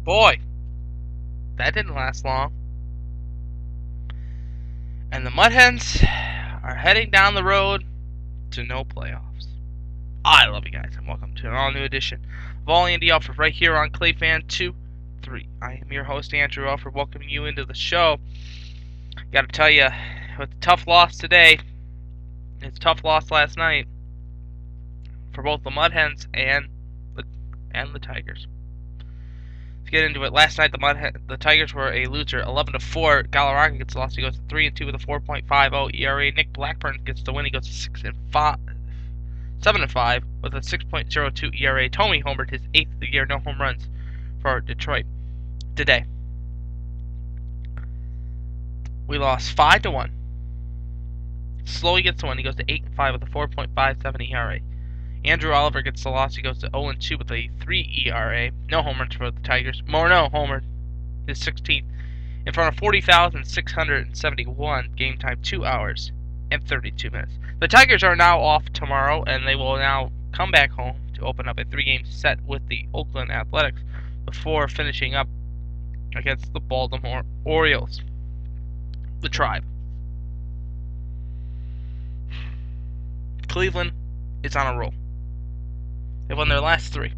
Boy, that didn't last long. And the Mudhens are heading down the road to no playoffs. I love you guys, and welcome to an all-new edition of All Andy Alfred right here on Clayfan 23. I am your host, Andrew Alfred, welcoming you into the show. Gotta tell you, with a tough loss today, it's a tough loss last night for both the Mudhens and the Tigers. Let's get into it. Last night, the Tigers were a loser, 11-4. Galarraga gets the loss. He goes to 3-2 with a 4.50 ERA. Nick Blackburn gets the win. He goes to 7-5 with a 6.02 ERA. Tommy homered his 8th of the year. No home runs for Detroit today. We lost 5-1. Slowly gets the win. He goes to 8-5 with a 4.57 ERA. Andrew Oliver gets the loss. He goes to 0-2 with a 3 ERA. No home runs for the Tigers. Morneau homered his 16th in front of 40,671. Game time 2 hours and 32 minutes. The Tigers are now off tomorrow, and they will now come back home to open up a 3-game set with the Oakland Athletics before finishing up against the Baltimore Orioles. The Tribe. Cleveland is on a roll. They won their last 3.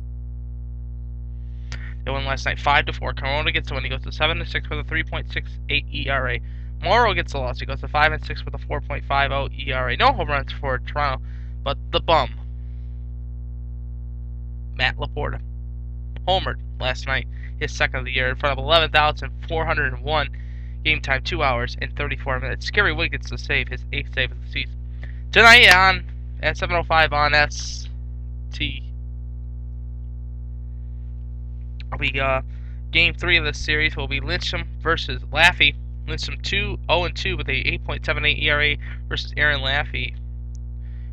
They won last night 5-4. Corona gets the win. He goes to 7-6 with a 3.68 ERA. Morrow gets the loss. He goes to 5-6 with a 4.50 ERA. No home runs for Toronto, but the bum, Matt Laporta, homered last night, his 2nd of the year, in front of 11,401. Game time 2 hours and 34 minutes. Scary Wood gets the save, his 8th save of the season. Tonight at 7:05 on ST. Game 3 of this series will be Lyncham versus Laffey. Lyncham 0-2 with a 8.78 ERA versus Aaron Laffey,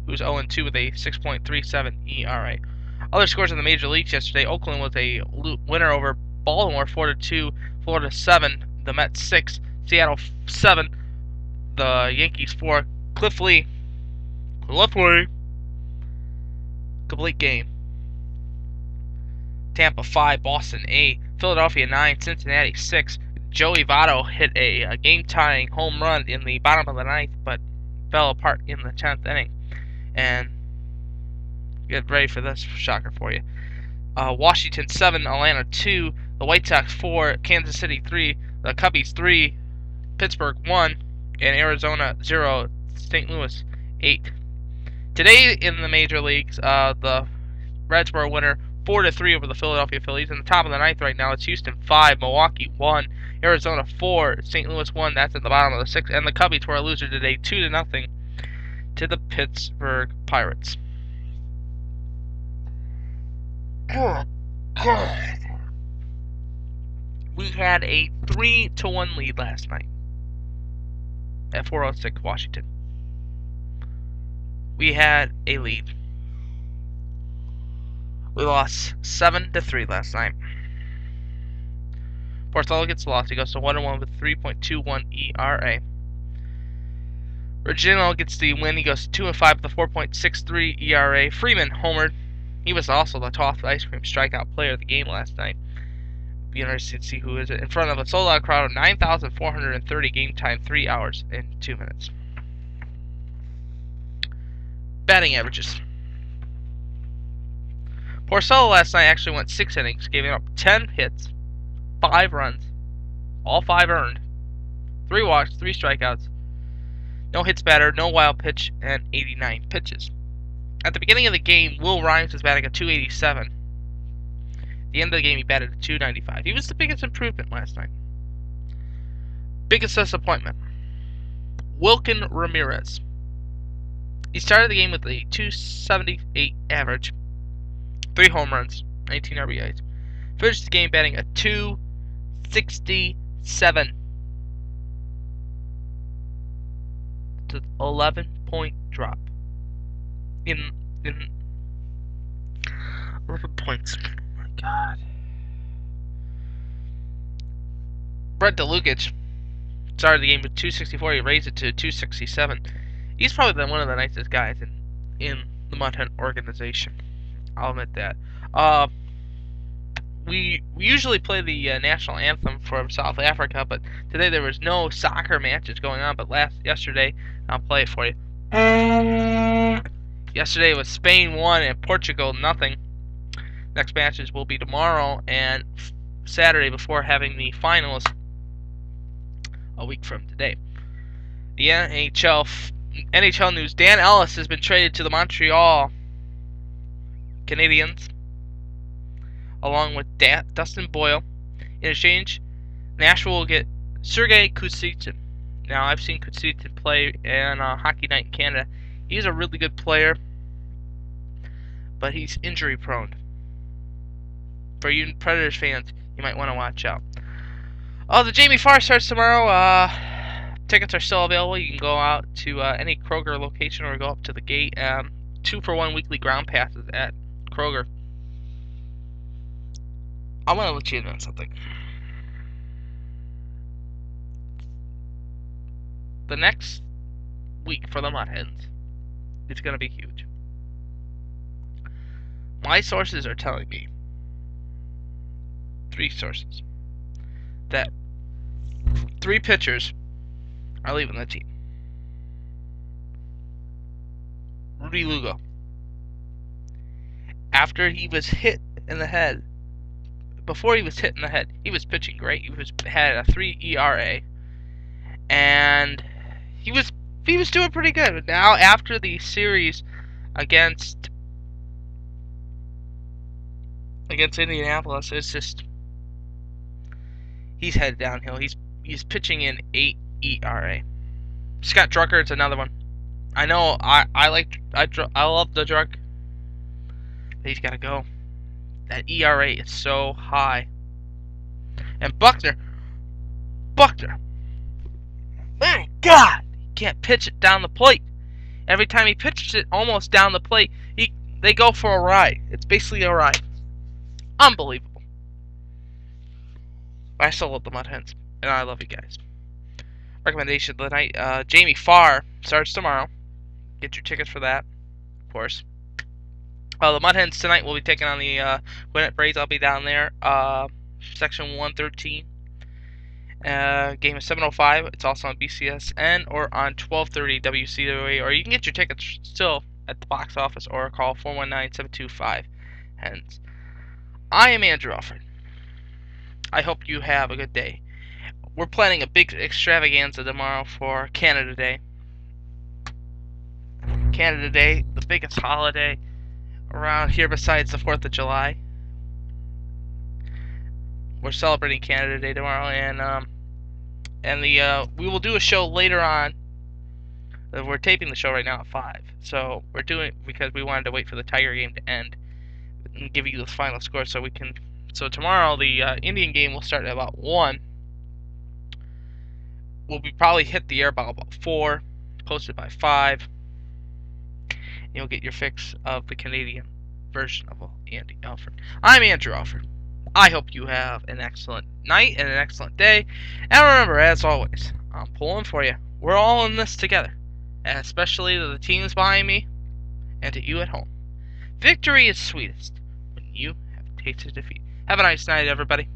who's 0-2 with a 6.37 ERA. Other scores in the major leagues yesterday: Oakland was a winner over Baltimore 4-2, Florida 7, the Mets 6, Seattle 7, the Yankees 4. Cliff Lee, complete game. Tampa 5, Boston 8, Philadelphia 9, Cincinnati 6. Joey Votto hit a game-tying home run in the bottom of the 9th, but fell apart in the 10th inning. And get ready for this shocker for you. Washington 7, Atlanta 2, the White Sox 4, Kansas City 3, the Cubbies 3, Pittsburgh 1, and Arizona 0, St. Louis 8. Today in the major leagues, the Reds were a winner 4-3 over the Philadelphia Phillies. In the top of the 9th right now, it's Houston 5, Milwaukee 1, Arizona 4, St. Louis 1. That's at the bottom of the 6th. And the Cubbies were a loser today, 2-0 to the Pittsburgh Pirates. Good God. We had a 3-1 lead last night at 4:06 Washington. We had a lead. We lost 7-3 last night. Porcello gets lost. He goes to 1-1 with 3.21 ERA. Reginald gets the win. He goes to 2-5 with a 4.63 ERA. Freeman homered. He was also the top ice cream strikeout player of the game last night. Be interested to see who is it. In front of a sold-out crowd of 9,430. Game time 3 hours and 2 minutes. Batting averages. Porcello last night actually went 6 innings, giving up 10 hits, 5 runs, all 5 earned, 3 walks, 3 strikeouts, no hits batted, no wild pitch, and 89 pitches. At the beginning of the game, Will Rhymes was batting at 287. At the end of the game, he batted at 295. He was the biggest improvement last night. Biggest disappointment: Wilkin Ramirez. He started the game with a 278 average, 3 home runs, 19 RBIs. Finished the game batting a 267. It's an 11-point drop. In 11 points. Oh my God. Brett DeLucich started the game with 264. He raised it to 267. He's probably one of the nicest guys in the Mudhunt organization. I'll admit that. we usually play the national anthem for South Africa, but today there was no soccer matches going on. But yesterday, I'll play it for you. Yesterday was Spain 1 and Portugal nothing. Next matches will be tomorrow and Saturday before having the finals a week from today. The NHL news: Dan Ellis has been traded to the Montreal Canadiens, along with Dustin Boyle. In exchange, Nashville will get Sergei Kuzichin. Now, I've seen Kuzichin play in Hockey Night in Canada. He's a really good player, but he's injury prone. For you Predators fans, you might want to watch out. Oh, the Jamie Farr starts tomorrow. Tickets are still available. You can go out to any Kroger location or go up to the gate. 2-for-1 weekly ground passes at Kroger. I want to let you know something. The next week for the Mudhens, it's going to be huge. My sources are telling me, 3 sources, that 3 pitchers are leaving the team. Rudy Lugo. After he was hit in the head, before he was hit in the head, he was pitching great. He had a 3 ERA, and he was doing pretty good. But now, after the series against Indianapolis, it's just he's headed downhill. He's pitching in 8 ERA. Scott Drucker's another one. I know I love the Druck, but he's got to go. That ERA is so high. And Buckner, my God, he can't pitch it down the plate. Every time he pitches it almost down the plate, they go for a ride. It's basically a ride. Unbelievable. But I still love the Mudhens, and I love you guys. Recommendation of the night: Jamie Farr starts tomorrow. Get your tickets for that, of course. The Mudhens tonight will be taking on the Gwinnett Braves. I'll be down there. Section 113. Game is 7:05. It's also on BCSN or on 12:30 WCWA. Or you can get your tickets still at the box office or call 419-725-HENS. I am Andrew Alfred. I hope you have a good day. We're planning a big extravaganza tomorrow for Canada Day. Canada Day, the biggest holiday around here besides the 4th of July. We're celebrating Canada Day tomorrow, and we will do a show later on. We're taping the show right now at 5, so we're doing it because we wanted to wait for the Tiger game to end and give you the final score so we can. So tomorrow the Indian game will start at about 1. We'll be probably hit the air by about 4, posted by 5. You'll get your fix of the Canadian version of Andy Alfred. I'm Andrew Alfred. I hope you have an excellent night and an excellent day. And remember, as always, I'm pulling for you. We're all in this together. And especially to the teams behind me and to you at home. Victory is sweetest when you have tasted defeat. Have a nice night, everybody.